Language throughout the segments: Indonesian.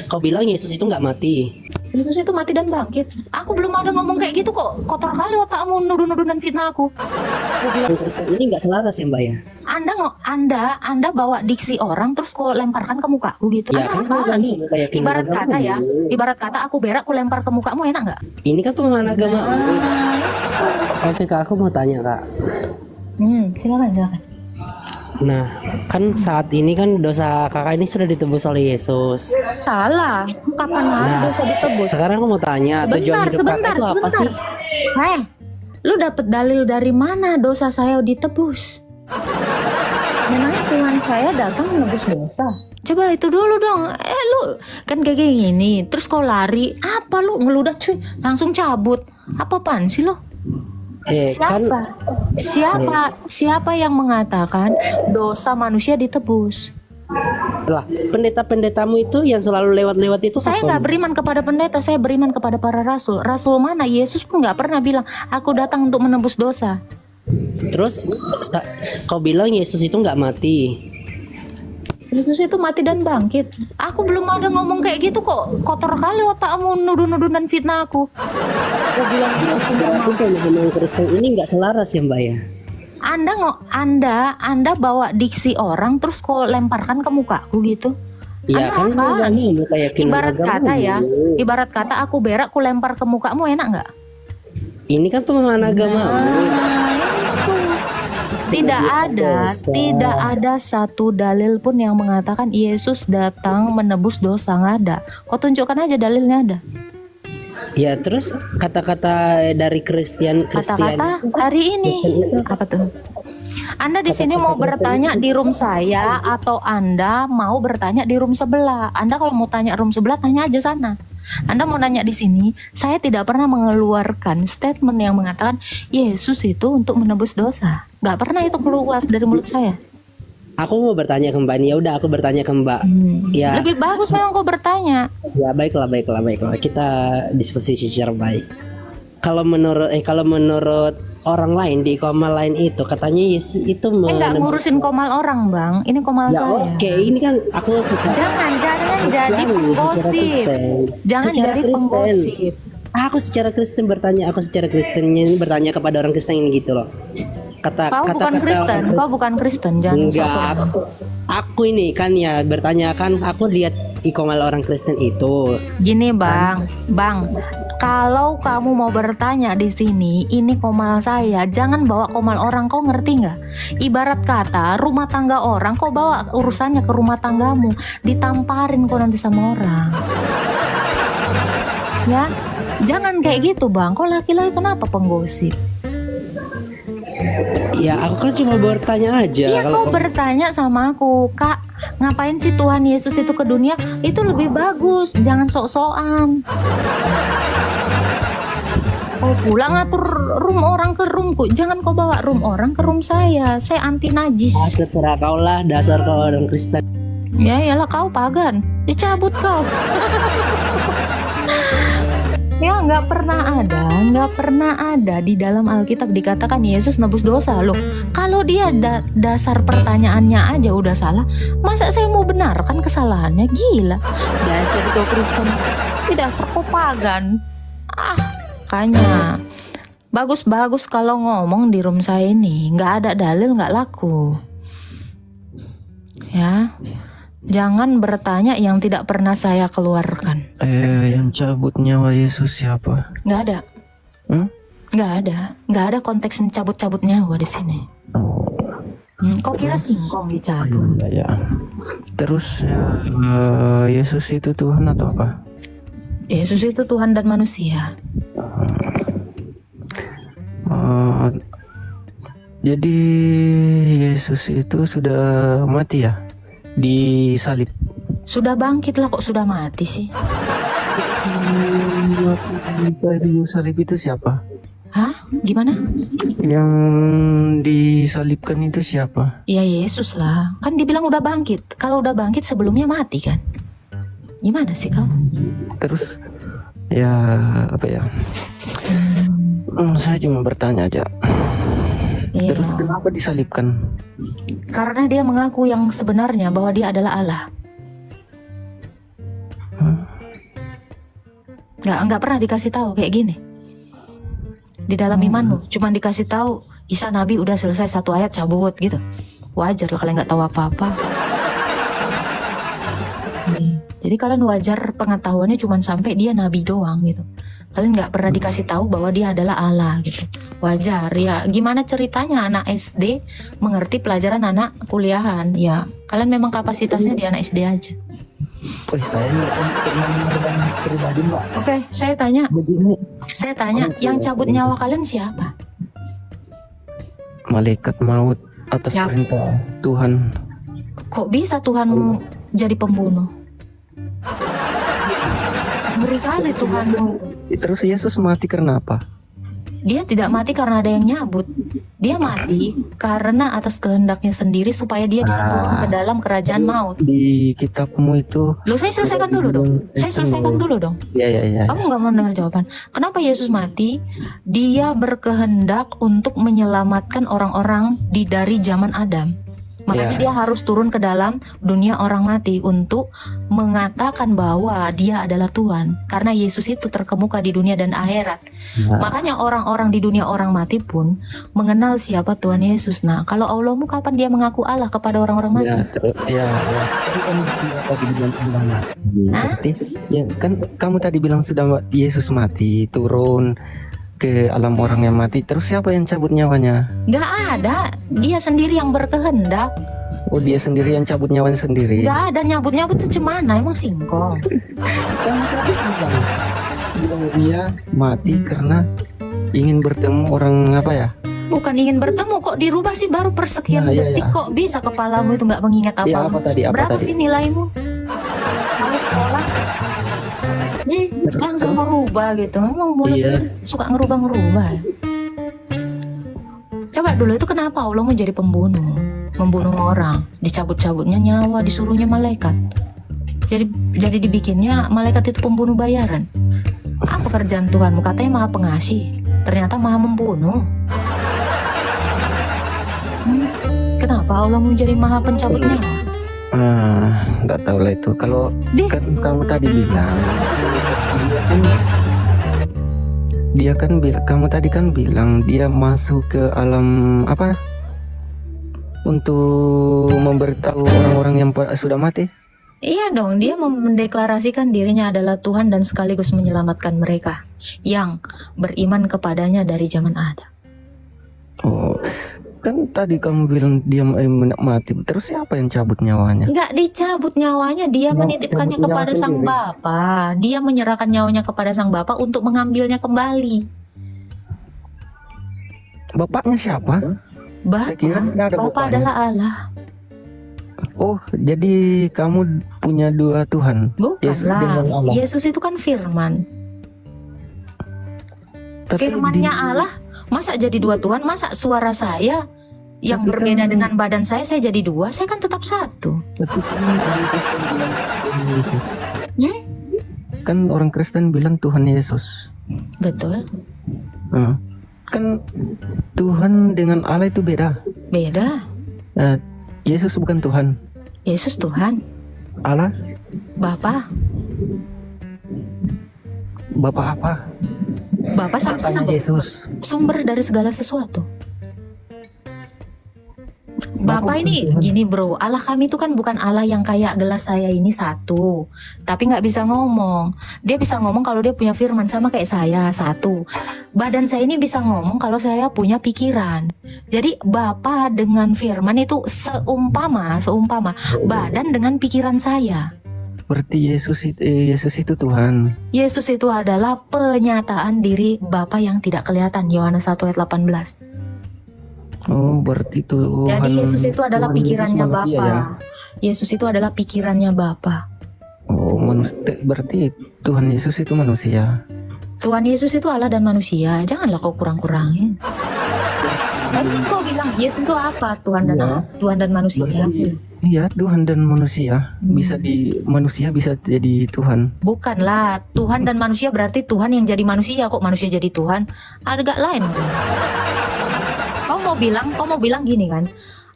Kau bilang Yesus itu nggak mati. Yesus itu mati dan bangkit. Aku belum ada ngomong kayak gitu kok. Kotor kali otakmu nuduh-nuduh dan fitnah aku. Kristen ini nggak selaras ya Mbak ya? Anda bawa diksi orang terus kau lemparkan ke mukaku gitu. Ya kan Ibarat kata aku berak aku lempar ke mukamu, enak nggak? Ini kan pemahaman agama. Oke Kak, aku mau tanya Kak. Silakan. Nah, kan saat ini kan dosa kakak ini sudah ditebus oleh Yesus. Salah. Kapan hari dosa ditebus? Sekarang aku mau tanya, tujuan hidup kakak itu apa sih? Hei, lu dapet dalil dari mana dosa saya ditebus? Memangnya Tuhan saya datang menebus dosa? Coba itu dulu dong. Lu kan kayak gini, terus kau lari, apa lu ngeludah cuy, langsung cabut. Apa-apaan sih lu? Siapa yang mengatakan dosa manusia ditebus? Lah, pendeta-pendetamu itu yang selalu lewat-lewat itu. Saya nggak beriman kepada pendeta, saya beriman kepada para rasul. Rasul mana? Yesus pun nggak pernah bilang aku datang untuk menebus dosa. Terus kau bilang Yesus itu nggak mati. Yesus itu mati dan bangkit. Aku belum ada ngomong kayak gitu kok. Kotor kali otakmu nuduh-nuduh dan fitnah aku. Berarti pemahaman Kristen ini nggak selaras ya Mbak ya? Anda bawa diksi orang terus kau lemparkan ke mukaku gitu. Iya kan Ibarat kata aku berak aku lempar ke mukamu, enak nggak? Ini kan pemahaman agama. Tidak ada satu dalil pun yang mengatakan Yesus datang menebus dosa, nggak ada. Kau tunjukkan aja dalilnya ada. Ya terus kata-kata dari Kristen Kata-kata hari ini apa tuh? Anda di sini mau bertanya di room saya atau Anda mau bertanya di room sebelah? Anda kalau mau tanya room sebelah tanya aja sana. Anda mau nanya di sini, saya tidak pernah mengeluarkan statement yang mengatakan Yesus itu untuk menebus dosa. Gak pernah itu keluar dari mulut saya. Aku mau bertanya ke Mbak ini, ya udah aku bertanya ke Mbak. Ya. Lebih bagus memang kau bertanya. Ya baiklah. Kita diskusi secara baik. Kalau menurut orang lain di komal lain itu katanya Yesus itu nggak ngurusin komal orang bang, ini komal ya, saya. Oke, ini kan aku jangan jadi penggosip. Jangan jadi penggosip. Aku secara Kristen bertanya kepada orang Kristen ini gitu loh. Kau bukan Kristen, jangan enggak. Aku ini kan ya bertanya kan, aku lihat ikomal orang Kristen itu. Gini bang. Kalau kamu mau bertanya di sini, ini komal saya. Jangan bawa komal orang, kau ngerti nggak? Ibarat kata rumah tangga orang, kau bawa urusannya ke rumah tanggamu, ditamparin kau nanti sama orang. Ya, jangan kayak gitu bang. Kau laki-laki kenapa penggosip? Ya aku kan cuma bertanya aja. Iya kau bertanya sama aku, Kak, ngapain sih Tuhan Yesus itu ke dunia? Itu lebih bagus, jangan sok-sokan. Kau pulang ngatur room orang ke roomku, jangan kau bawa room orang ke room saya. Saya anti najis. Terserah kau lah, dasar kau orang Kristen. Ya iyalah kau pagan, dicabut kau. Ya nggak pernah ada di dalam Alkitab dikatakan Yesus nebus dosa loh. Kalau dia dasar pertanyaannya aja udah salah, masa saya mau benarkan kesalahannya? Gila. Dasar kau Kristen, dasar kau pagan. Makanya bagus kalau ngomong di room saya ini nggak ada dalil nggak laku. Ya. Jangan bertanya yang tidak pernah saya keluarkan. Yang cabut nyawa Yesus siapa? Nggak ada. Nggak ada konteks cabut nyawa di sini. Kau kira singkong dicabut? Ya. Terus Yesus itu Tuhan atau apa? Yesus itu Tuhan dan manusia. Jadi Yesus itu sudah mati ya? Di salib. Sudah bangkit lah, kok sudah mati sih? Di salib itu siapa? Hah? Gimana? Yang disalibkan itu siapa? Ya Yesus lah. Kan dibilang udah bangkit. Kalau udah bangkit sebelumnya mati kan? Gimana sih kau? Terus ya apa ya? Saya cuma bertanya aja. Iya. Terus kenapa disalibkan? Karena dia mengaku yang sebenarnya bahwa dia adalah Allah. Nggak pernah dikasih tahu kayak gini. Di dalam imanmu cuman dikasih tahu Isa nabi udah selesai 1 ayat cabut gitu. Wajar lah kalian nggak tahu apa-apa. Jadi kalian wajar pengetahuannya cuman sampai dia nabi doang gitu. Kalian nggak pernah dikasih tahu bahwa dia adalah Allah gitu. Wajar ya. Gimana ceritanya anak SD mengerti pelajaran anak kuliahan? Ya kalian memang kapasitasnya di anak SD aja. Saya pernah mengalami pribadi Mbak. Oke, saya tanya, Begini, yang cabut nyawa kalian siapa? malaikat maut atas Ya. perintah Tuhan. Kok bisa Tuhanmu jadi pembunuh? Ngeri kali Tuhanmu. Terus Yesus mati karena apa? Dia tidak mati karena ada yang nyabut. Dia mati karena atas kehendaknya sendiri supaya dia bisa turun ke dalam kerajaan maut. Di kitabmu itu. Loh, saya selesaikan dulu dong. Saya selesaikan dulu dong. Ya. Kamu nggak mau dengar jawaban? Kenapa Yesus mati? Dia berkehendak untuk menyelamatkan orang-orang dari zaman Adam. Makanya dia harus turun ke dalam dunia orang mati untuk mengatakan bahwa dia adalah Tuhan. Karena Yesus itu terkemuka di dunia dan akhirat. Makanya orang-orang di dunia orang mati pun mengenal siapa Tuhan Yesus. Nah, kalau Allahmu kapan dia mengaku Allah kepada orang-orang mati? Tadi kan tadi bilang sudah mati. Berarti, ya kan kamu tadi bilang sudah Yesus mati, turun ke alam orang yang mati. Terus siapa yang cabut nyawanya? Gak ada. Dia sendiri yang berkehendak. Oh, dia sendiri yang cabut nyawanya sendiri. Gak ada nyabut-nyabut itu cemana? Emang singkong. Kamu tadi bilang dia mati karena ingin bertemu orang apa ya? Bukan ingin bertemu, kok dirubah sih baru persekian Nah, iya, detik. iya. Kok bisa kepalamu itu gak mengingat apa? Iya, apa tadi? Berapa sih nilaimu? Kalau sekolah langsung merubah gitu. Memang mulut suka ngerubah-ngerubah. Coba dulu itu kenapa Allah mau jadi pembunuh, membunuh orang, dicabut-cabutnya nyawa, disuruhnya malaikat. Jadi dibikinnya malaikat itu pembunuh bayaran. Apa kerjaan Tuhanmu? Katanya maha pengasih, ternyata maha membunuh. Kenapa Allah mau jadi maha pencabut nyawa? Nggak tahu lah itu. Kalau kan kamu tadi bilang kamu tadi kan bilang dia masuk ke alam apa untuk memberitahu orang-orang yang sudah mati. Iya dong, dia mendeklarasikan dirinya adalah Tuhan dan sekaligus menyelamatkan mereka yang beriman kepadanya dari zaman Adam. Oh, kan tadi kamu bilang dia mati. Terus siapa yang cabut nyawanya? Enggak dicabut nyawanya, dia menitipkannya cabut kepada nyawa sang sendiri. Bapa. Dia menyerahkan nyawanya kepada sang Bapa untuk mengambilnya kembali. Bapaknya siapa? Saya kira Bapa, nggak ada Bapa bapaknya. adalah Allah. Oh, jadi kamu punya dua Tuhan. Yesus dengan Bukanlah, Allah. Yesus itu kan firman. Tapi Firmannya Allah, masa jadi dua Tuhan? Masa suara saya yang Tapi berbeda kan- dengan badan saya jadi dua? Saya kan tetap satu. Tapi kan orang Kristen bilang Tuhan Yesus. Hmm? Kan orang Kristen bilang Tuhan Yesus. Betul, Kan Tuhan dengan Allah itu beda. beda. Yesus bukan Tuhan. Yesus Tuhan, Allah, Bapa. Bapak apa? Bapa sama Bapaknya Yesus. sumber dari segala sesuatu. Bapak ini gini bro, Allah kami itu kan bukan Allah yang kayak gelas saya ini satu, tapi nggak bisa ngomong. Dia bisa ngomong kalau dia punya firman, sama kayak saya satu. Badan saya ini bisa ngomong kalau saya punya pikiran. Jadi Bapa dengan firman itu seumpama badan dengan pikiran saya. Berarti Yesus itu Tuhan. Yesus itu adalah penyataan diri Bapa yang tidak kelihatan. Yohanes 1 ayat 18. Oh, berarti Tuhan. Jadi Yesus itu adalah Tuhan Yesus pikirannya manusia, Bapa. ya? Yesus itu adalah pikirannya Bapa. Oh, berarti Tuhan Yesus itu manusia. Tuhan Yesus itu Allah dan manusia. Janganlah kau kurang-kurangin. Tadi kau bilang Yesus itu apa? Tuhan dan Ya. Tuhan dan manusia. Iya, Tuhan dan manusia. Manusia bisa jadi Tuhan. Bukanlah Tuhan dan manusia berarti Tuhan yang jadi manusia. Kok manusia jadi Tuhan? Agak lain kan? Kau mau bilang gini kan?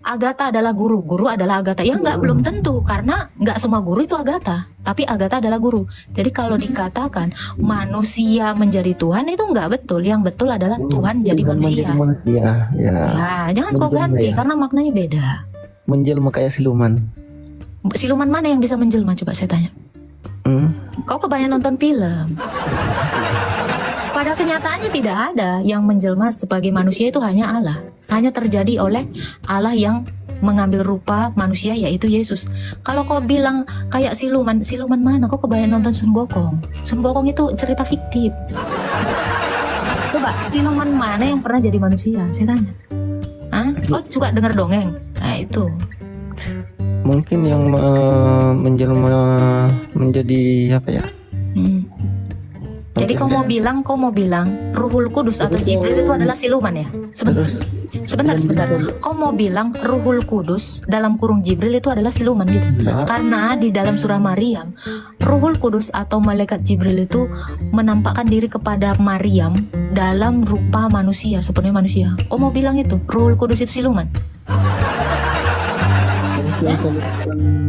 Agatha adalah guru, guru adalah Agatha. Ya nggak, belum tentu, karena nggak semua guru itu Agatha, tapi Agatha adalah guru. Jadi kalau dikatakan manusia menjadi Tuhan itu nggak betul. Yang betul adalah Tuhan jadi manusia. Menjadi manusia, ya. Ya, jangan kau Menjelma, ganti ya. karena maknanya beda. Menjelma kayak siluman. Siluman mana yang bisa menjelma, coba saya tanya. Kau kebanyakan nonton film. Pada kenyataannya tidak ada yang menjelma sebagai manusia, itu hanya Allah. Hanya terjadi oleh Allah yang mengambil rupa manusia, yaitu Yesus. Kalau kau bilang kayak siluman, siluman mana? Kau kebanyakan nonton Sun Gokong. Sun Gokong itu cerita fiktif. Coba, siluman mana yang pernah jadi manusia? Saya tanya. Hah? Kau suka dengar dongeng? Nah itu. Mungkin yang menjelma menjadi apa ya? Jadi kau mau bilang Ruhul Kudus atau Jibril itu adalah siluman ya? Sebentar. Kau mau bilang Ruhul Kudus dalam kurung Jibril itu adalah siluman gitu? Nah, Karena di dalam surah Maryam, Ruhul Kudus atau malaikat Jibril itu menampakkan diri kepada Maryam dalam rupa manusia, sepenuhnya manusia. Kau mau bilang itu Ruhul Kudus itu siluman?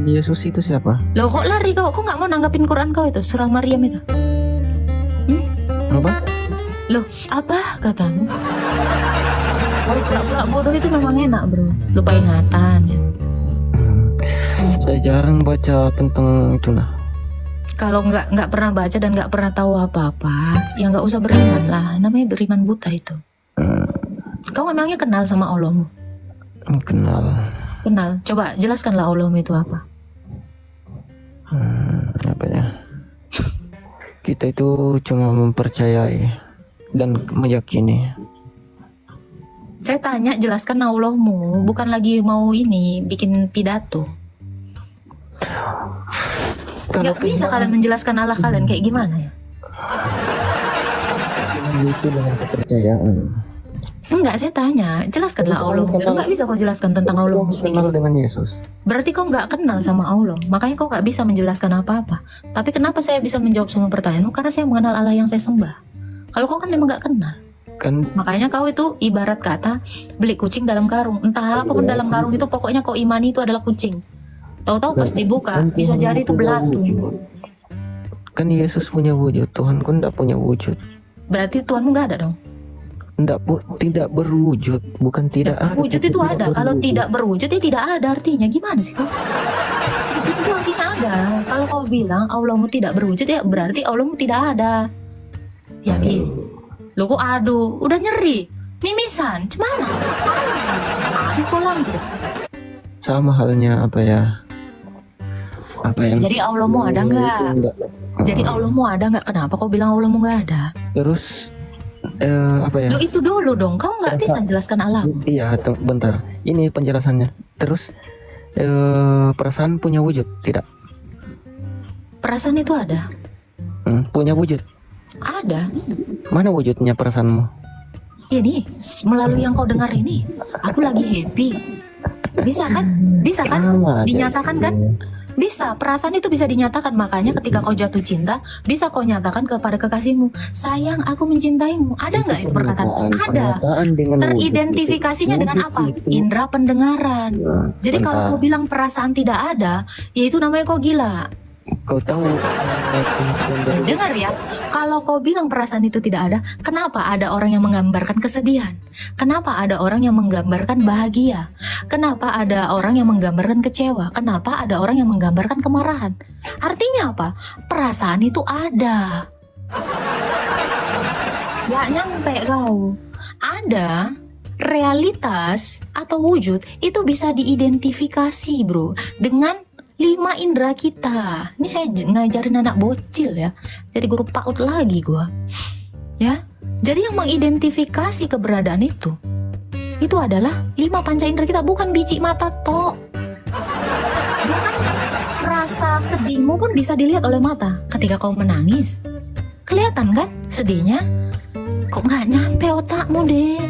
Yesus itu siapa? Loh kok lari kau? Kok nggak mau nanggapin Quran kau itu, surah Maryam itu? Apa? Loh, apa katamu? Kalau pura-pura bodoh itu memang enak bro, lupa ingatan. Saya jarang baca tentang itu nah. Kalau nggak pernah baca dan nggak pernah tahu apa-apa, ya nggak usah beriman lah. Namanya beriman buta itu. Kau memangnya kenal sama Allahmu? Kenal. Coba jelaskanlah Allahmu itu apa? Apa ya? Kita itu cuma mempercayai dan meyakini. Saya tanya, jelaskan Allahmu, bukan lagi mau ini bikin pidato. Nggak bisa kalian menjelaskan Allah kalian kayak gimana ya? Itu dengan kepercayaan. Enggak, saya tanya, jelaskanlah Allahmu. Nggak bisa kau jelaskan tentang Allahmu Kenal sedikit. dengan Yesus. Berarti kau nggak kenal sama Allah, makanya kau nggak bisa menjelaskan apa-apa. Tapi kenapa saya bisa menjawab semua pertanyaanmu? Karena saya mengenal Allah yang saya sembah. Kalau kau kan memang nggak kenal, Kan makanya kau itu ibarat kata beli kucing dalam karung. Entah apapun dalam karung itu, pokoknya kau imani itu adalah kucing. Tahu-tahu pas dibuka bisa jadi itu belatu. kan Yesus punya wujud, Tuhan kan tidak punya wujud. Berarti Tuhanmu nggak ada dong? Tidak berwujud, bukan tidak ada. Wujud itu ada. Kalau tidak berwujud ya tidak ada artinya. Gimana sih kau? Wujud itu artinya ada. Kalau kau bilang Allahmu tidak berwujud ya berarti Allahmu tidak ada. Yakin? Lu kok aduh, udah nyeri, mimisan, cemana? Aduh kok langsung. Sama halnya apa ya? Apa yang? Jadi Allahmu ada nggak? Jadi Allahmu ada nggak? Kenapa kau bilang Allahmu nggak ada? Terus apa ya? Lu itu dulu dong, kau nggak bisa jelaskan Allah. Iya, bentar. Ini penjelasannya. Terus perasaan punya wujud tidak? Perasaan itu ada. Punya wujud. Ada. Mana wujudnya perasaanmu? Ini melalui yang kau dengar ini, aku lagi happy. Bisa kan? Bisa kan? Sama aja. Dinyatakan kan? Bisa, perasaan itu bisa dinyatakan. Makanya ketika kau jatuh cinta, bisa kau nyatakan kepada kekasihmu, sayang aku mencintaimu. Ada nggak itu perkataan? Ada. Pernyataan dengan Teridentifikasinya dengan apa? Indera pendengaran. Jadi kalau kau bilang perasaan tidak ada, ya itu namanya kau gila. Kau tahu Dengar ya, kalau kau bilang perasaan itu tidak ada, kenapa ada orang yang menggambarkan kesedihan? Kenapa ada orang yang menggambarkan bahagia? Kenapa ada orang yang menggambarkan kecewa? Kenapa ada orang yang menggambarkan kemarahan? Artinya apa? Perasaan itu ada. Ya nyampe kau. Ada. Realitas atau wujud itu bisa diidentifikasi bro dengan 5 indera kita. Ini saya ngajarin anak bocil ya. Jadi guru PAUD lagi gua. Ya. Jadi yang mengidentifikasi keberadaan itu adalah 5 panca indera kita, bukan biji mata tok. Bukan rasa sedihmu pun bisa dilihat oleh mata. Ketika kau menangis, kelihatan kan sedihnya? Kok nggak nyampe otakmu deh?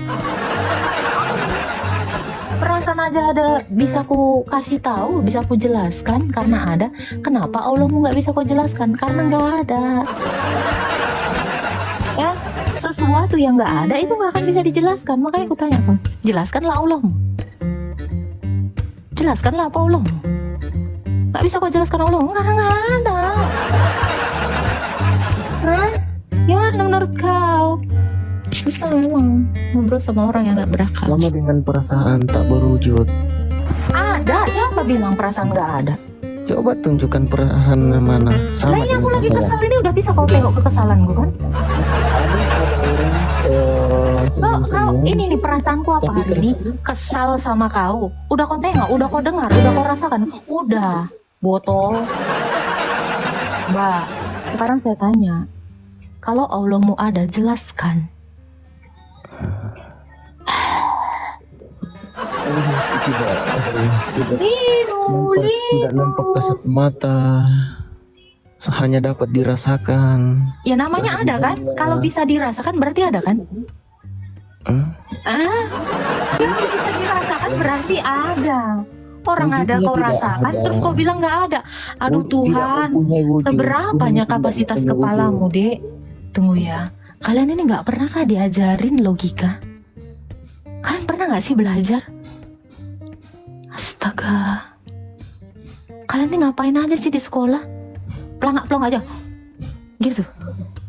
Perasaan aja ada, bisa ku kasih tahu, bisa ku jelaskan karena ada. Kenapa Allahmu nggak bisa kau jelaskan? Karena nggak ada. Ya, sesuatu yang nggak ada itu nggak akan bisa dijelaskan. Makanya aku tanya kau, jelaskanlah Allahmu. Jelaskanlah apa Allahmu. Gak bisa kau jelaskan Allahmu karena gak ada. Hah? Gimana menurut kau? Susah memang ngobrol sama orang yang gak berakal. Sama dengan perasaan tak berwujud. Ada, siapa bilang perasaan gak ada? Coba tunjukkan perasaan yang mana. Sama Lah ini aku dengan lagi apa ya? kesal ini udah bisa kau tengok kekesalan gue kan? Kau ini nih perasaanku apa hari ini? Kesal sama kau. Udah kau tengok, udah kau dengar, udah kau rasakan. Udah, botol. Mbak, sekarang saya tanya. Kalau Allahmu ada, jelaskan. Tidak nampak kasat mata, hanya dapat dirasakan. Ya namanya ada kan? Kalau bisa dirasakan berarti ada kan? Kalau bisa dirasakan berarti ada. Orang ada kau rasakan, terus kau bilang nggak ada. Aduh Tuhan, seberapanya kapasitas kepalamu, Dek? Tunggu ya, kalian ini nggak pernah kah diajarin logika? Kalian pernah nggak sih belajar? Astaga, kalian ini ngapain aja sih di sekolah? Pelangak-pelong aja, gitu.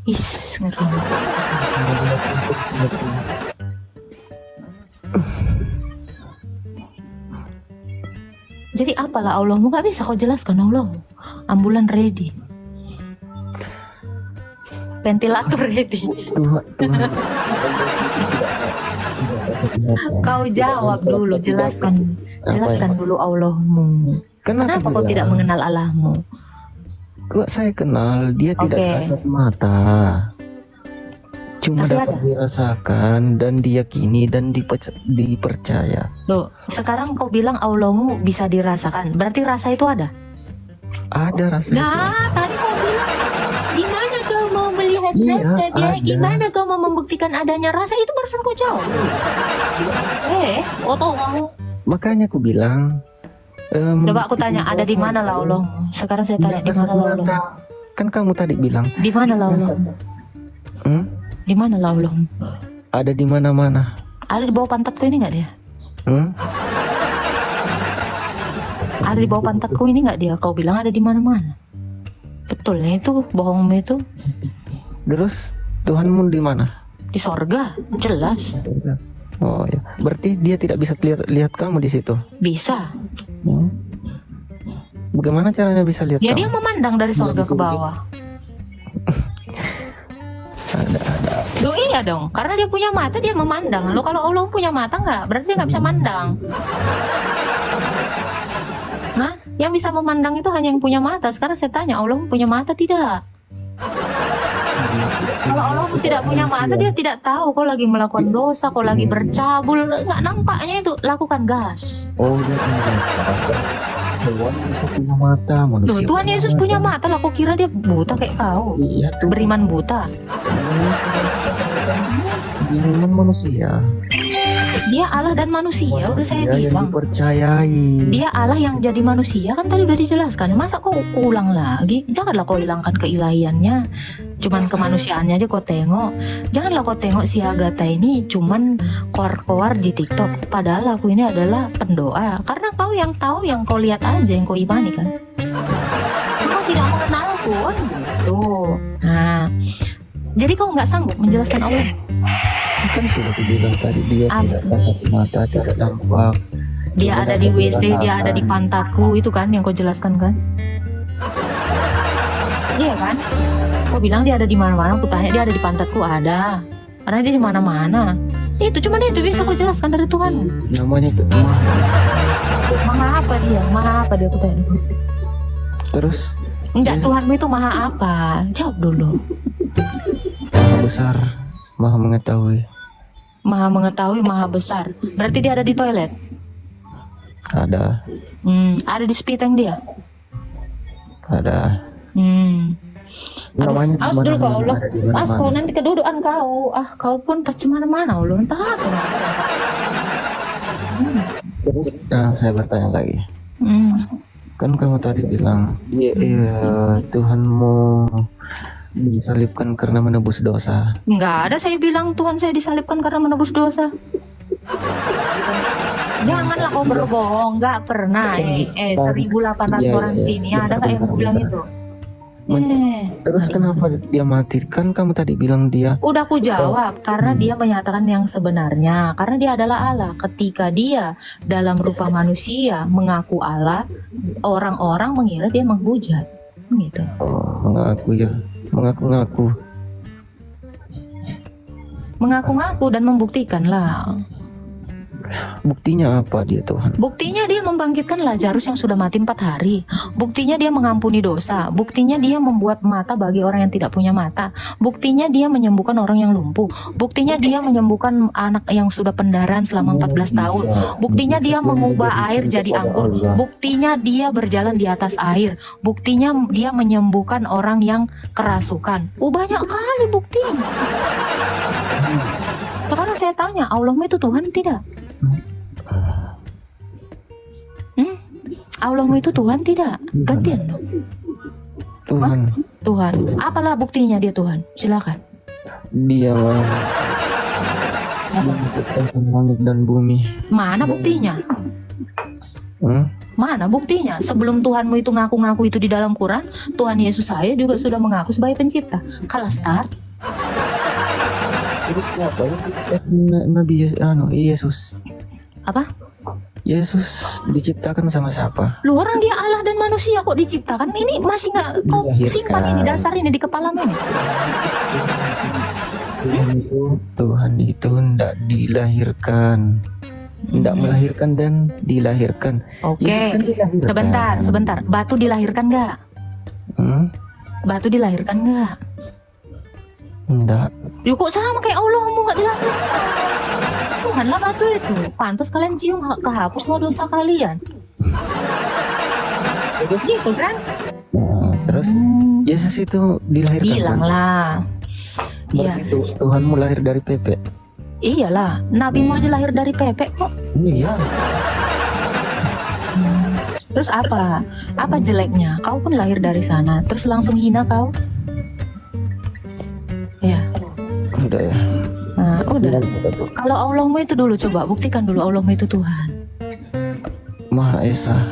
Is, ngeri. Jadi apalah Allahmu, gak bisa kau jelaskan Allahmu. Ambulan ready, ventilator ready. Tuhan. Kau jawab dulu, jelaskan dulu Allahmu. Kenapa kau tidak mengenal Allahmu? Kok saya kenal, dia tidak Oke. kasat mata. Cuma Tapi dapat dirasakan dan diyakini dan dipercaya. Loh, sekarang kau bilang Allahmu bisa dirasakan. Berarti rasa itu ada? Ada rasa itu. Nah, tadi kau bilang gimana kau mau melihat Iya, rasa dia? ada. Gimana kau mau membuktikan adanya rasa? Itu barusan kau jawab. Oto mau. Makanya aku bilang. Coba aku tanya, ada di mana lah Allahmu? Sekarang saya tanya, di mana lah Allahmu? Kan kamu tadi bilang. Di mana lah Allahmu? Di mana lah Allahmu? Ada di mana-mana. Ada di bawah pantatku ini nggak dia? Ada di bawah pantatku ini nggak dia? Kau bilang ada di mana-mana. Betul ya itu, bohongmu itu. Terus Tuhanmu di mana? Di sorga, jelas. Oh ya, berarti dia tidak bisa lihat kamu di situ. Bisa. Bagaimana caranya bisa lihat Ya kamu? dia memandang dari sorga ke bawah. Ada. Loh iya dong, karena dia punya mata dia memandang. Lo kalau Allah punya mata nggak, berarti dia nggak bisa mandang. Nah, yang bisa memandang itu hanya yang punya mata. Sekarang saya tanya, Allah punya mata tidak? Kalau Allah tidak punya mata, dia tidak tahu kau lagi melakukan dosa, kau lagi bercabul, nggak nampaknya itu. Lakukan gas. Oh, dia punya mata. Tuhan Yesus punya mata, manusia. Tuh, Tuhan Yesus punya mata, lah. Kau kira dia buta kayak kau? Iya tuh. Beriman buta. Dia memang manusia. Dia Allah dan manusia, udah saya Dia yang bilang. dipercayai. Dia Allah yang jadi manusia, kan tadi udah dijelaskan. Masa kau ulang lagi? Janganlah kau hilangkan keilahiannya. Cuman kemanusiaannya aja kau tengok. Janganlah kau tengok si Agatha ini cuman koar-koar di TikTok. Padahal aku ini adalah pendoa. Karena kau yang tahu, yang kau lihat aja, yang kau imani kan. Kau tidak mengenalku kan gitu. Nah, jadi kau nggak sanggup menjelaskan Allah. Kan sudah dibilang tadi dia Apa? tidak kasat mata, tidak nampak. Dia Cuma ada di dapat WC, dia ada di dirasakan. pantatku, itu kan yang kau jelaskan kan? Iya kan? Kau bilang dia ada di mana-mana, aku tanya dia ada di pantatku, ada. Karena dia di mana-mana. Itu cuman itu bisa kau jelaskan dari Tuhan. Namanya itu Maha apa dia? Maha apa dia, aku tanya. terus Enggak, Tuhanmu itu maha apa? Jawab dulu. Maha besar, Maha mengetahui. Maha mengetahui, maha besar. Berarti dia ada di toilet. Ada. Ada di spiteng dia. Ada. Aduh, Namanya awas dulu kau Allah. ada di mana-mana. Awas kau nanti kedudukan kau. Kau pun tak mana-mana Allah. Entah apa. Terus saya bertanya lagi. Kan kamu tadi bilang Tuhanmu disalibkan karena menebus dosa. Enggak ada saya bilang Tuhan saya disalibkan karena menebus dosa. Janganlah kau berbohong, nggak pernah. 1.800 Iya, orang iya, sini iya, ada kak yang bentar, bilang bentar. itu. Terus kenapa dia mati? Kan kamu tadi bilang dia. Udah aku jawab, karena dia menyatakan yang sebenarnya. Karena dia adalah Allah. Ketika dia dalam rupa manusia mengaku Allah, orang-orang mengira dia menghujat. Gitu. Oh, mengaku ya. Mengaku-ngaku. Mengaku-ngaku dan membuktikan lah. Buktinya apa dia Tuhan? Buktinya dia membangkitkan Lazarus yang sudah mati 4 hari. Buktinya dia mengampuni dosa. Buktinya dia membuat mata bagi orang yang tidak punya mata. Buktinya dia menyembuhkan orang yang lumpuh. Buktinya dia menyembuhkan anak yang sudah pendarahan selama 14 tahun. Buktinya dia mengubah air jadi anggur. Buktinya dia berjalan di atas air. Buktinya dia menyembuhkan orang yang kerasukan. Banyak kali buktinya. Sekarang saya tanya, Allahmu itu Tuhan tidak? Allahmu itu Tuhan tidak? Gantian dong. Tuhan. Tuhan. Apalah buktinya dia Tuhan? Silakan. Dia menciptakan langit dan bumi. Mana buktinya? Mana buktinya? Sebelum Tuhanmu itu ngaku-ngaku itu di dalam Quran, Tuhan Yesus saya juga sudah mengaku sebagai pencipta. Kalah start. Nabi Yesus. Apa? Yesus diciptakan sama siapa? Lu orang dia Allah dan manusia kok diciptakan? Ini masih nggak kau simpan ini dasar ini di kepalamu ini? Tuhan itu tidak dilahirkan, tidak melahirkan dan dilahirkan. Oke. Yesus kan dilahirkan. Sebentar. Batu dilahirkan nggak? Batu dilahirkan nggak? Enggak. Yuk kok sama kayak Allahmu nggak dilahirkan? Tuhanlah batu itu. Pantas kalian cium kehapuslah dosa kalian. Gitu kan? Nah, terus Yesus itu dilahirkan. Bilanglah. Iya. Tuhanmu lahir dari Pepe. Iyalah, Nabi mau aja lahir dari Pepe kok. Iya. Terus apa? Apa jeleknya? Kau pun lahir dari sana, terus langsung hina kau? Ya. Udah ya. Nah, udah. Kalau Allahmu itu dulu coba buktikan dulu Allahmu itu Tuhan. Maha Esa.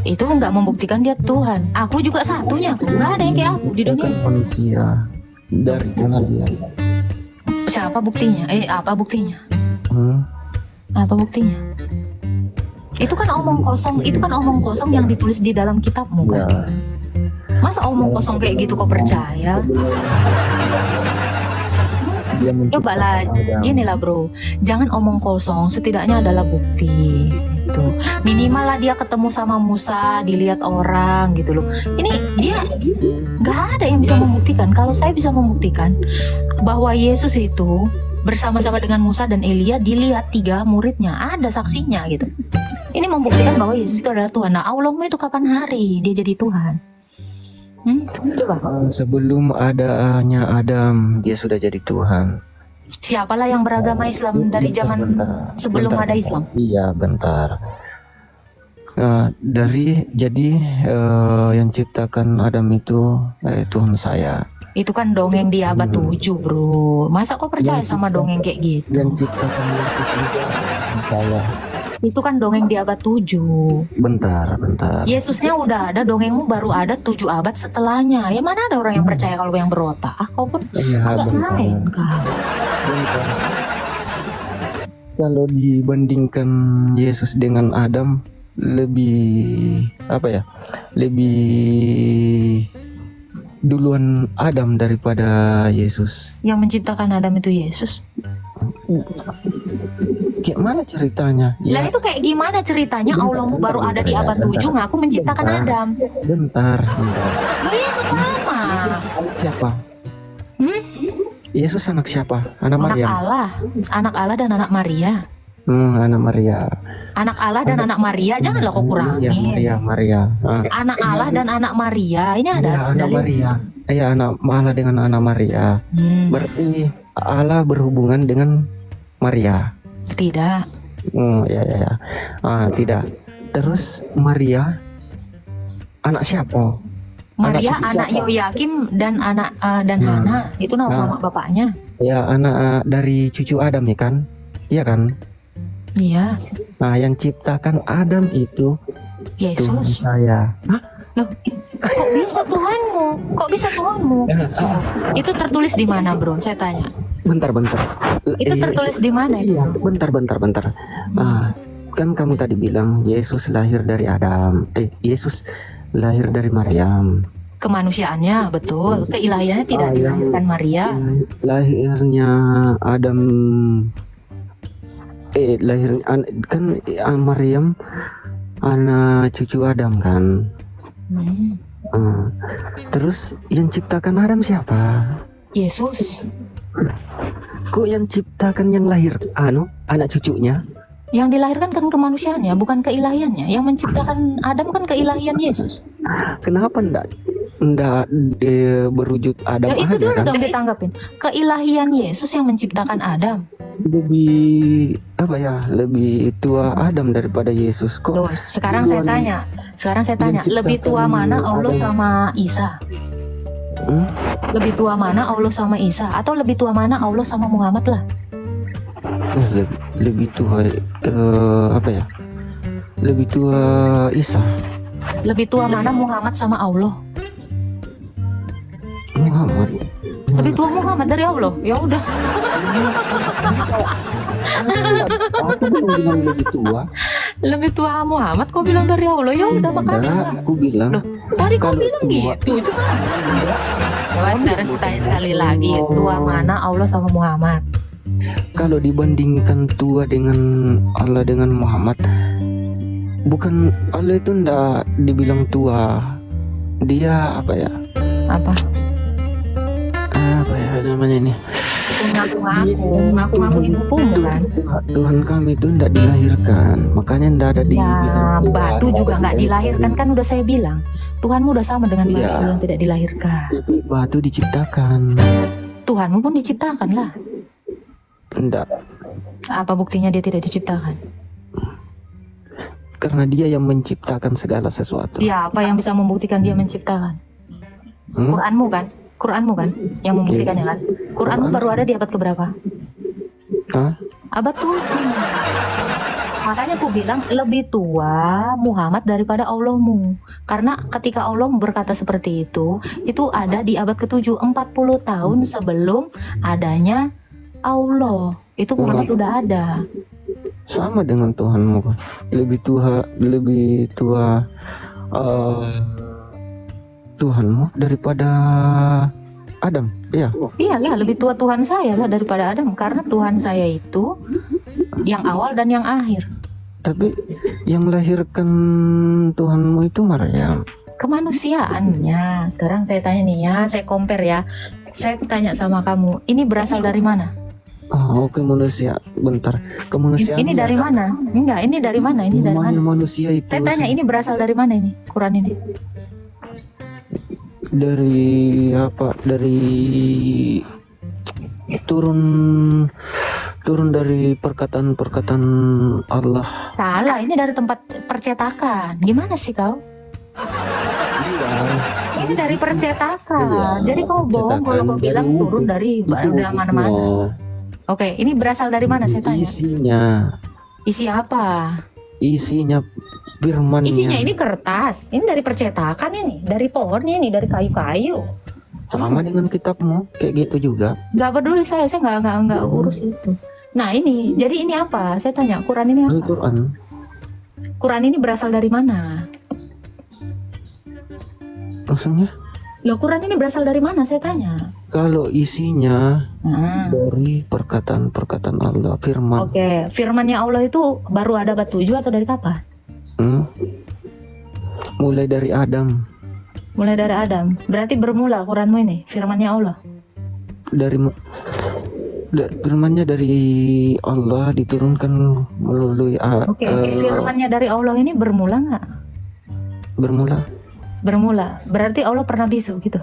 Itu nggak membuktikan dia Tuhan. Aku juga satunya. Nggak ada yang kayak aku di dunia. Manusia dari mana dia? Siapa buktinya? Apa buktinya? Apa buktinya? Itu kan omong kosong. Itu kan omong kosong yang ditulis di dalam kitabmu kan? Ya. Masa omong kosong kayak gitu kau percaya? Coba lah, gini lah bro, jangan omong kosong, setidaknya adalah bukti gitu. Minimal lah dia ketemu sama Musa, dilihat orang gitu loh. Ini dia nggak ada yang bisa membuktikan. Kalau saya bisa membuktikan bahwa Yesus itu bersama-sama dengan Musa dan Elia dilihat 3 muridnya, ada saksinya gitu. Ini membuktikan bahwa Yesus itu adalah Tuhan. Nah, Allahmu itu kapan hari dia jadi Tuhan? Coba. Sebelum adanya Adam, dia sudah jadi Tuhan. Siapalah yang beragama Islam dari zaman sebelum ada Islam? Iya, bentar. Yang ciptakan Adam itu Tuhan saya. Itu kan dongeng di abad 7 bro. Masa kok percaya sama dongeng kayak gitu? Yang ciptakan Yesus juga saya. Itu kan dongeng di abad 7. Bentar. Yesusnya udah ada, dongengmu baru ada 7 abad setelahnya. Ya mana ada orang yang percaya kalau yang berotak? Kau pun agak lain kan. Kalau dibandingkan Yesus dengan Adam, lebih duluan Adam daripada Yesus. Yang menciptakan Adam itu Yesus. Kayak mana ceritanya? Lah itu kayak gimana ceritanya? Allahmu baru ada di abad 7 ngaku menciptakan Adam. Bentar. Lah itu sama. Siapa? Yesus anak siapa? Anak Maria. Anak Allah dan anak Maria. Anak Maria. Anak Allah dan anak Maria, janganlah kau kurangin. Maria. Anak Allah dan anak Maria, ini ada anak Maria. Anak Allah dengan anak Maria. Berarti Allah berhubungan dengan Maria. Tidak. Ya. Tidak. Terus Maria anak siapa? Maria anak Yoyakim dan anak Hana. Itu nama bapaknya. Ya, anak dari cucu Adam ya kan? Iya kan? Iya, Nah, yang ciptakan Adam itu Tuhan Yesus. saya. Loh, kok bisa Tuhanmu? Kok bisa Tuhanmu? Itu tertulis di mana, Bro? Saya tanya. Bentar. Itu tertulis di mana itu, Iya, Bro? bentar. Kan kamu tadi bilang Yesus lahir dari Adam. Yesus lahir dari Maryam. Kemanusiaannya betul, keilahiannya tidak dilahirkan Maria. Lahirnya Adam. Kan Maryam anak cucu Adam kan. Terus yang ciptakan Adam siapa? Yesus. Kok yang ciptakan yang lahir anak cucunya? Yang dilahirkan kan kemanusiaannya, bukan keilahiannya. Yang menciptakan Adam kan keilahian Yesus. Kenapa ndak berwujud Adam Ya itu aja dulu kan? dong ditanggapin. Keilahian Yesus yang menciptakan Adam. Lebih lebih tua Adam daripada Yesus kok. Loh, sekarang saya tanya, lebih tua mana Allah sama Isa? Lebih tua mana Allah sama Isa? Atau lebih tua mana Allah sama Muhammad lah? Lebih tua lebih tua Isa. Lebih tua mana Muhammad sama Allah? Muhammad. Lebih tua Muhammad dari Allah. Ya udah. Aku belum bilang lebih tua. Lebih tua Muhammad kau bilang dari Allah. Ya udah makanya. Enggak, aku bilang. Loh, tadi kau kalau bilang tua- gitu itu. Coba sekarang tanya sekali lagi, tua mana Allah sama Muhammad? Kalau dibandingkan tua dengan Allah dengan Muhammad, bukan Allah itu ndak dibilang tua. Dia apa ya namanya ini? Ngaku-ngaku di bukumu kan? Tuhan kami itu ndak dilahirkan, makanya ndak ada di Ya, batu juga nggak dilahirkan kan udah saya bilang. Tuhanmu udah sama dengan batu Iya. yang tidak dilahirkan. Batu diciptakan. Tuhanmu pun diciptakan lah. Ndak, Apa buktinya dia tidak diciptakan? karena dia yang menciptakan segala sesuatu. Siapa yang bisa membuktikan dia menciptakan? Quranmu kan? Quranmu kan yang membuktikannya kan? Quranmu baru ada di abad keberapa? Hah? Abad 7. Makanya aku bilang lebih tua Muhammad daripada Allahmu. Karena ketika Allah berkata seperti itu ada di abad ke-7, 40 tahun sebelum adanya Allah. Itu Muhammad udah ada. Sama dengan Tuhanmu kan. Lebih tua Tuhanmu daripada Adam. Iya. Iyalah, lebih tua Tuhan saya lah daripada Adam. Karena Tuhan saya itu yang awal dan yang akhir. Tapi yang lahirkan Tuhanmu itu Maryam. Kemanusiaannya. Sekarang saya tanya nih ya, saya compare ya. Saya tanya sama kamu, ini berasal dari mana? Oh, manusia. Bentar. Kemanusiaan. Ini dari mana? Enggak, ini dari mana? Ini dari mana? Manusia itu. Saya tanya ini berasal dari mana ini? Quran ini. Dari apa? Dari turun dari perkataan Allah. Salah, ini dari tempat percetakan. Gimana sih kau? Ini dari percetakan. Iya, Jadi kau bohong kalau kau bilang dari turun dari mana-mana. Oke, ini berasal dari mana saya tanya? Isi apa? Isinya firman. Isinya ini kertas. Ini dari percetakan ini, dari pohon ini, dari kayu-kayu. Sama dengan kitabmu, kayak gitu juga. Gak peduli saya nggak urus itu. Nah ini, jadi ini apa? Saya tanya, Quran ini apa? Al-Quran. Quran ini berasal dari mana? Maksudnya? Loh, Quran ini berasal dari mana? Saya tanya. Kalau isinya Nah, dari perkataan Allah, firman. oke, firmannya Allah itu baru ada abad 7 atau dari kapan? Mulai dari Adam. Mulai dari Adam. Berarti bermula Quranmu ini, firmannya Allah. Firmannya dari Allah diturunkan melalui Oke, firmannya dari Allah ini bermula nggak? bermula. Bermula. Berarti Allah pernah bisu gitu.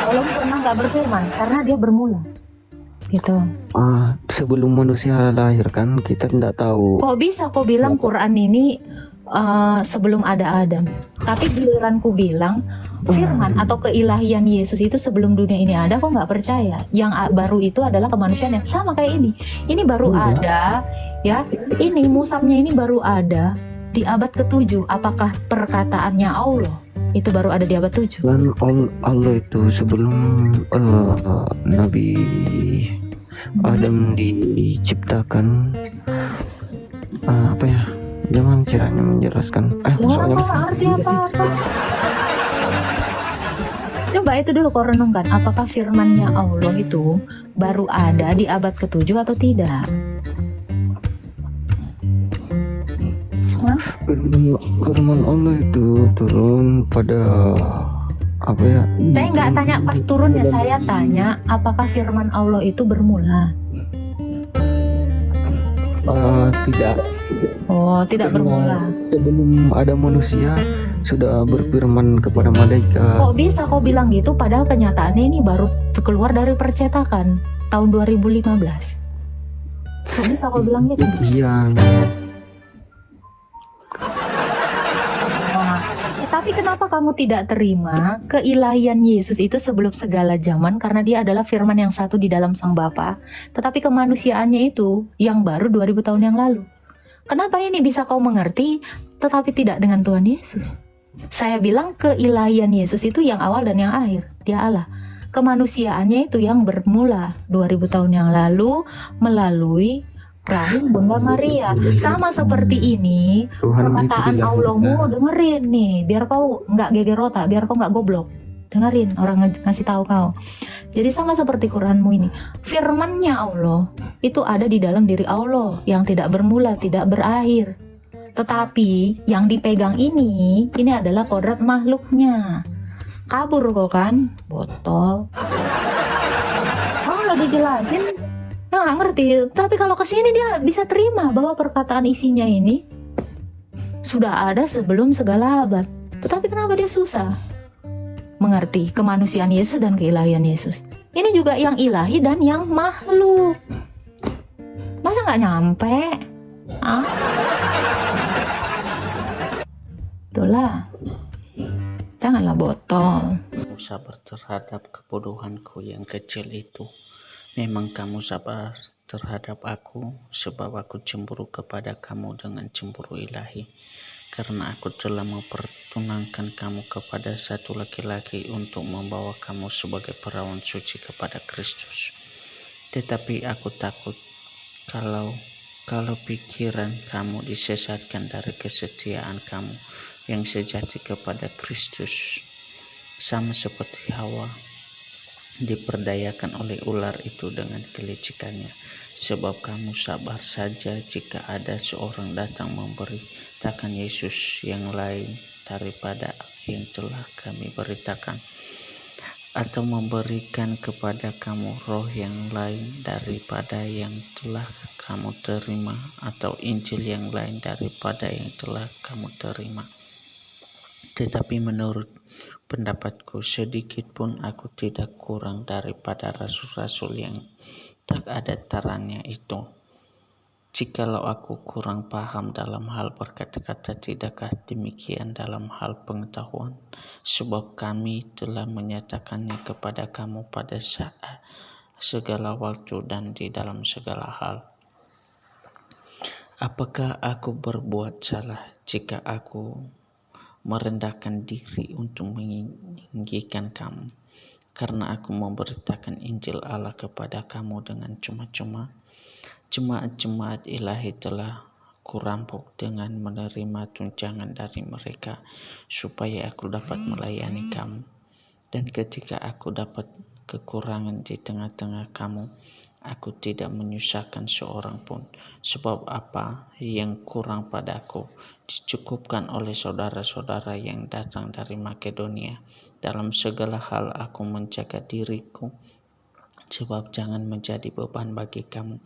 Allah pernah nggak berfirman karena dia bermula. Gitu. Sebelum manusia lahir kan kita tidak tahu. Kok bisa kau bilang Quran ini sebelum ada Adam. Tapi giliranku bilang firman atau keilahian Yesus itu sebelum dunia ini ada, kok nggak percaya. Yang baru itu adalah kemanusiaan yang sama kayak ini. Ini baru ada, ya. Ini musabnya ini baru ada di abad ke-7. Apakah perkataannya Allah itu baru ada di abad 7? Dan Allah itu sebelum Nabi Adam diciptakan, apa ya? Jangan caranya menjelaskan. Orang kok nggak ngerti apa-apa. Coba itu dulu kau renungkan, apakah firmannya Allah itu baru ada di abad ke-7 atau tidak? Firman Allah itu turun pada apa ya? Saya nggak tanya pas turunnya, saya tanya apakah firman Allah itu bermula? Tidak. Oh, tidak bermula. Sebelum ada manusia sudah berfirman kepada malaikat. Kok bisa kau bilang gitu padahal kenyataannya ini baru keluar dari percetakan tahun 2015? Kok bisa kau bilang gitu? Iya. Tapi kenapa kamu tidak terima keilahian Yesus itu sebelum segala zaman, karena dia adalah firman yang satu di dalam Sang Bapa, tetapi kemanusiaannya itu yang baru 2000 tahun yang lalu? Kenapa ini bisa kau mengerti tetapi tidak dengan Tuhan Yesus? Saya bilang keilahian Yesus itu yang awal dan yang akhir, dia Allah. Kemanusiaannya itu yang bermula 2000 tahun yang lalu melalui rahim Bunda Maria. Sama seperti ini perkataan Allahmu, dengerin nih, biar kau nggak geger otak, biar kau nggak goblok. Dengerin orang ngasih tahu kau. Jadi sama seperti Quranmu ini, firmannya Allah itu ada di dalam diri Allah yang tidak bermula, tidak berakhir. Tetapi yang dipegang ini adalah kodrat makhluknya. Kabur kok kan, botol. Kalau udah dijelasin, nggak ngerti. Tapi kalau kesini dia bisa terima bahwa perkataan isinya ini sudah ada sebelum segala abad. Tetapi kenapa dia susah mengerti kemanusiaan Yesus dan keilahian Yesus? Ini juga yang ilahi dan yang makhluk. Masa nggak nyampe? Itulah. Janganlah botol. Sabar terhadap kebodohanku yang kecil itu. Memang kamu sabar terhadap aku, sebab aku cemburu kepada kamu dengan cemburu ilahi. Karena aku telah mempertunangkan kamu kepada satu laki-laki untuk membawa kamu sebagai perawan suci kepada Kristus. Tetapi aku takut kalau pikiran kamu disesatkan dari kesetiaan kamu yang sejati kepada Kristus, sama seperti Hawa diperdayakan oleh ular itu dengan kelicikannya. Sebab kamu sabar saja jika ada seorang datang memberitakan Yesus yang lain daripada yang telah kami beritakan, atau memberikan kepada kamu roh yang lain daripada yang telah kamu terima, atau Injil yang lain daripada yang telah kamu terima. Tetapi menurut pendapatku, sedikit pun aku tidak kurang daripada rasul-rasul yang tak ada tarannya itu. Jikalau aku kurang paham dalam hal berkata-kata, tidakkah demikian dalam hal pengetahuan? Sebab kami telah menyatakannya kepada kamu pada saat segala waktu dan di dalam segala hal. Apakah aku berbuat salah jika aku merendahkan diri untuk meninggikan kamu, karena aku memberitakan Injil Allah kepada kamu dengan cuma-cuma? Jemaat-jemaat ilahi telah kurampok dengan menerima tunjangan dari mereka, supaya aku dapat melayani kamu. Dan ketika aku dapat kekurangan di tengah-tengah kamu, aku tidak menyusahkan seorang pun, sebab apa yang kurang padaku dicukupkan oleh saudara-saudara yang datang dari Makedonia. Dalam segala hal aku menjaga diriku, sebab jangan menjadi beban bagi kamu,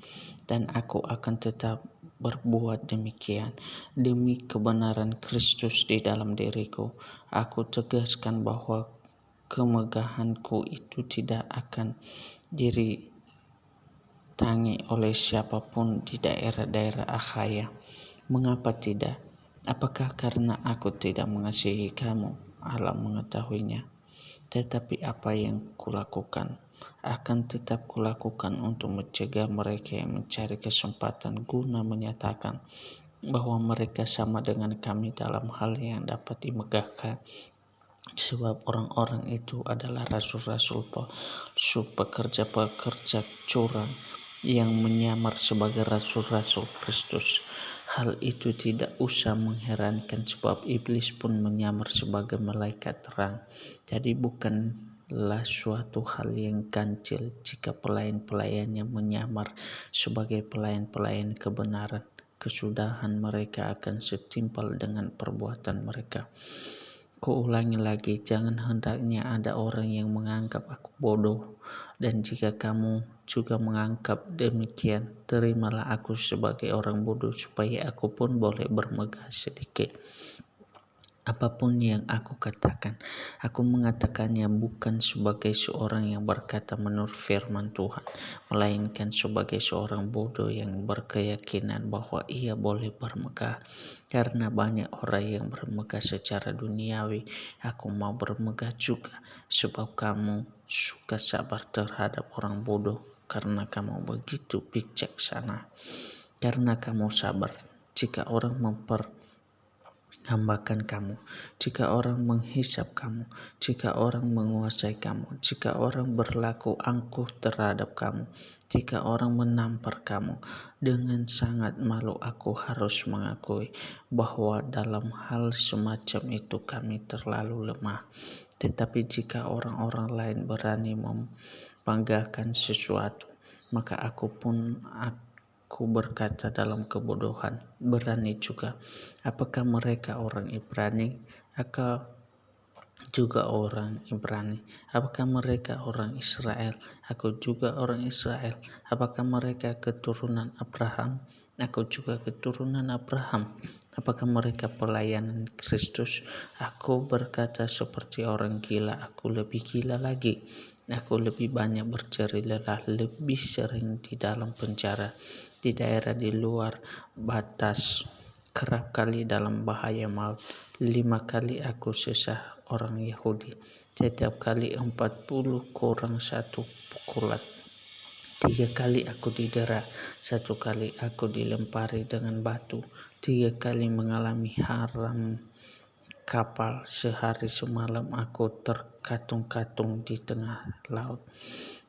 dan aku akan tetap berbuat demikian demi kebenaran Kristus di dalam diriku. Aku tegaskan bahwa kemegahanku itu tidak akan ditangi oleh siapapun di daerah-daerah Akhaya. Mengapa tidak? Apakah karena aku tidak mengasihi kamu? Allah mengetahuinya. Tetapi apa yang kulakukan akan tetap kulakukan untuk mencegah mereka yang mencari kesempatan guna menyatakan bahwa mereka sama dengan kami dalam hal yang dapat dimegahkan. Sebab orang-orang itu adalah rasul-rasul palsu, pekerja-pekerja curang yang menyamar sebagai rasul-rasul Kristus. Hal itu tidak usah mengherankan sebab iblis pun menyamar sebagai malaikat terang. Jadi bukanlah suatu hal yang ganjil jika pelayan-pelayannya menyamar sebagai pelayan-pelayan kebenaran. Kesudahan mereka akan setimpal dengan perbuatan mereka. Kuulangi lagi, jangan hendaknya ada orang yang menganggap aku bodoh. Dan jika kamu juga menganggap demikian, terimalah aku sebagai orang bodoh supaya aku pun boleh bermegah sedikit. Apapun yang aku katakan, aku mengatakannya bukan sebagai seorang yang berkata menurut firman Tuhan, melainkan sebagai seorang bodoh yang berkeyakinan bahwa ia boleh bermegah. Karena banyak orang yang bermegah secara duniawi, aku mau bermegah juga, sebab kamu suka sabar terhadap orang bodoh, karena kamu begitu bijaksana. Karena kamu sabar, jika orang hambakan kamu, jika orang menghisap kamu, jika orang menguasai kamu, jika orang berlaku angkuh terhadap kamu, jika orang menampar kamu, dengan sangat malu aku harus mengakui bahwa dalam hal semacam itu kami terlalu lemah. Tetapi jika orang-orang lain berani membanggakan sesuatu, maka aku berkata dalam kebodohan, berani juga. Apakah mereka orang Ibrani? Aku juga orang Ibrani. Apakah mereka orang Israel? Aku juga orang Israel. Apakah mereka keturunan Abraham? Aku juga keturunan Abraham. Apakah mereka pelayanan Kristus? Aku berkata seperti orang gila. Aku lebih gila lagi. Aku lebih banyak berjeri lelah, lebih sering di dalam penjara, di daerah di luar batas, kerap kali dalam bahaya maut. 5 kali aku sesah orang Yahudi, setiap kali 40 kurang 1 pukulan. 3 kali aku didera, 1 kali aku dilempari dengan batu, 3 kali mengalami haram kapal, sehari semalam aku terkatung-katung di tengah laut.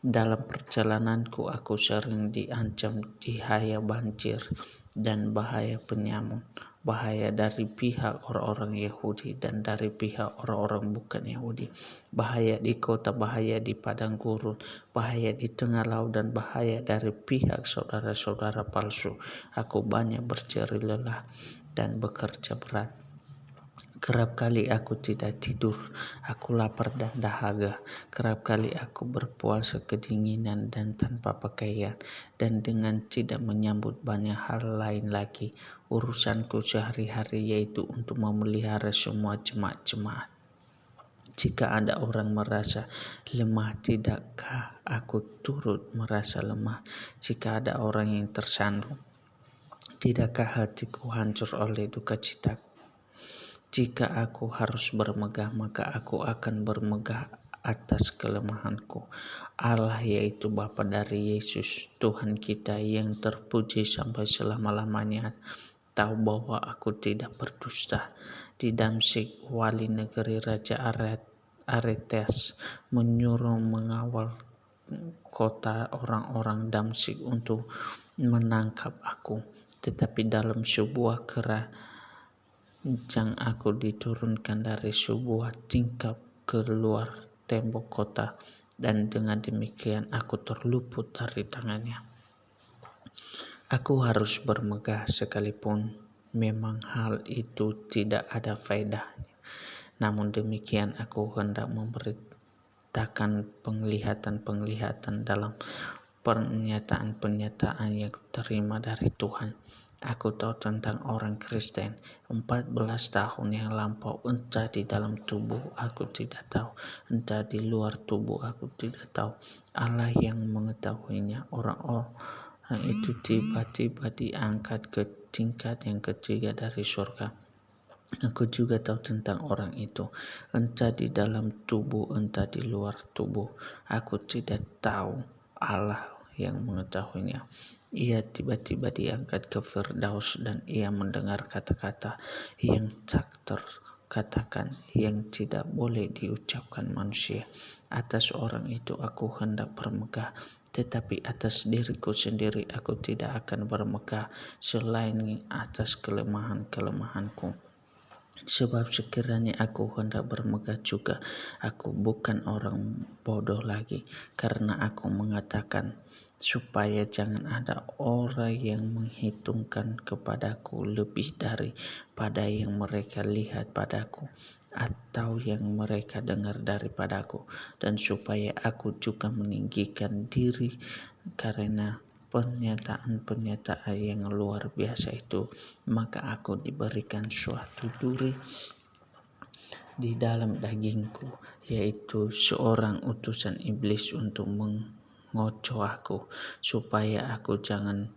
Dalam perjalananku aku sering diancam bahaya banjir dan bahaya penyamun, bahaya dari pihak orang-orang Yahudi dan dari pihak orang-orang bukan Yahudi, bahaya di kota, bahaya di padang gurun, bahaya di tengah laut, dan bahaya dari pihak saudara-saudara palsu. Aku banyak berjeri lelah dan bekerja berat. Kerap kali aku tidak tidur, aku lapar dan dahaga. Kerap kali aku berpuasa kedinginan dan tanpa pakaian, dan dengan tidak menyambut banyak hal lain lagi. Urusanku sehari-hari yaitu untuk memelihara semua jemaat-jemaat. Jika ada orang merasa lemah, tidakkah aku turut merasa lemah? Jika ada orang yang tersandung, tidakkah hatiku hancur oleh duka cita? Jika aku harus bermegah, maka aku akan bermegah atas kelemahanku. Allah, yaitu Bapa dari Yesus Tuhan kita yang terpuji sampai selama-lamanya, tahu bahwa aku tidak berdusta. Di Damsyik, wali negeri Raja Aretas menyuruh mengawal kota orang-orang Damsyik untuk menangkap aku. Tetapi dalam sebuah keranjang aku diturunkan dari sebuah tingkap keluar tembok kota, dan dengan demikian aku terluput dari tangannya. Aku harus bermegah sekalipun memang hal itu tidak ada faedahnya. Namun demikian aku hendak memberitakan penglihatan-penglihatan dalam pernyataan-pernyataan yang terima dari Tuhan. Aku tahu tentang orang Kristen 14 tahun yang lampau, entah di dalam tubuh aku tidak tahu, entah di luar tubuh aku tidak tahu. Allah yang mengetahuinya. Orang-orang itu tiba-tiba diangkat ke tingkat yang ketiga dari surga. Aku juga tahu tentang orang itu, entah di dalam tubuh, entah di luar tubuh. Aku tidak tahu, Allah yang mengetahuinya. Ia tiba-tiba diangkat ke Firdaus dan ia mendengar kata-kata yang tak terkatakan, yang tidak boleh diucapkan manusia. Atas orang itu aku hendak bermegah, tetapi atas diriku sendiri aku tidak akan bermegah selain atas kelemahan-kelemahanku. Sebab sekiranya aku hendak bermegah juga, aku bukan orang bodoh lagi, karena aku mengatakan, supaya jangan ada orang yang menghitungkan kepadaku lebih daripada yang mereka lihat padaku, atau yang mereka dengar daripadaku, dan supaya aku juga meninggikan diri karena pernyataan-pernyataan yang luar biasa itu, maka aku diberikan suatu duri di dalam dagingku, yaitu seorang utusan iblis untuk mengocoh aku, supaya aku jangan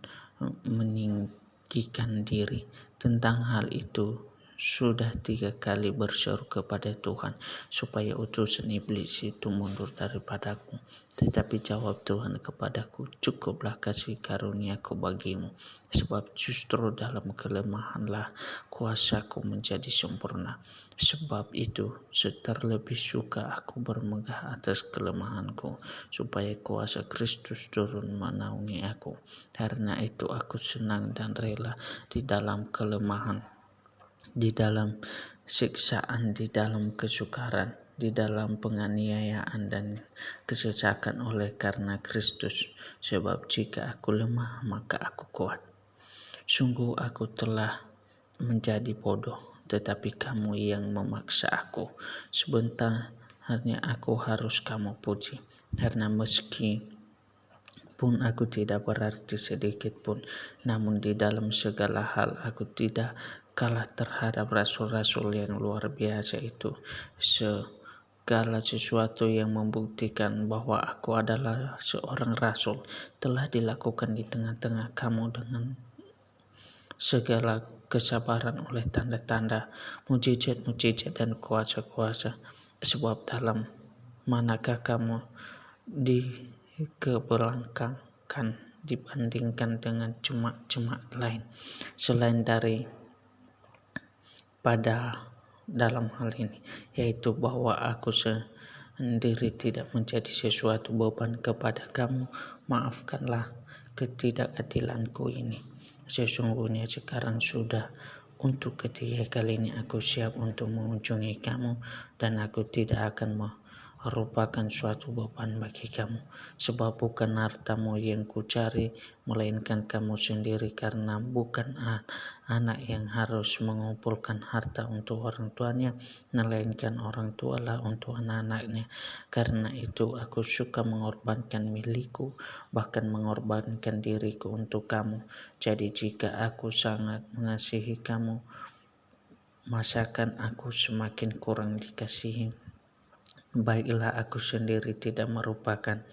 meninggikan diri. Tentang hal itu sudah 3 kali berseru kepada Tuhan supaya utusan iblis itu mundur daripadaku. Tetapi jawab Tuhan kepadaku, cukuplah kasih karuniaku bagimu, sebab justru dalam kelemahanlah kuasaku menjadi sempurna. Sebab itu terlebih suka aku bermegah atas kelemahanku, supaya kuasa Kristus turun menaungi aku. Karena itu aku senang dan rela di dalam kelemahan, di dalam siksaan, di dalam kesukaran, di dalam penganiayaan dan kesesakan oleh karena Kristus. Sebab jika aku lemah, maka aku kuat. Sungguh aku telah menjadi bodoh, tetapi kamu yang memaksa aku. Sebenarnya aku harus kamu puji, karena meski pun aku tidak berarti sedikit pun, namun di dalam segala hal aku tidak kalah terhadap rasul-rasul yang luar biasa itu. Segala sesuatu yang membuktikan bahwa aku adalah seorang rasul telah dilakukan di tengah-tengah kamu dengan segala kesabaran oleh tanda-tanda, mujizat-mujizat dan kuasa-kuasa. Sebab dalam manakah kamu dikebelakangkan dibandingkan dengan jemaat-jemaat lain, selain dari pada dalam hal ini, yaitu bahwa aku sendiri tidak menjadi sesuatu beban kepada kamu. Maafkanlah ketidakadilanku ini. Sesungguhnya sekarang sudah untuk ketiga kalinya aku siap untuk mengunjungi kamu, dan aku tidak akan merupakan suatu beban bagi kamu. Sebab bukan hartamu yang kucari, melainkan kamu sendiri, karena bukan anak yang harus mengumpulkan harta untuk orang tuanya, melainkan orang tualah untuk anak-anaknya. Karena itu aku suka mengorbankan milikku, bahkan mengorbankan diriku untuk kamu. Jadi jika aku sangat mengasihi kamu, masakan aku semakin kurang dikasihi? Baiklah, aku sendiri tidak merupakan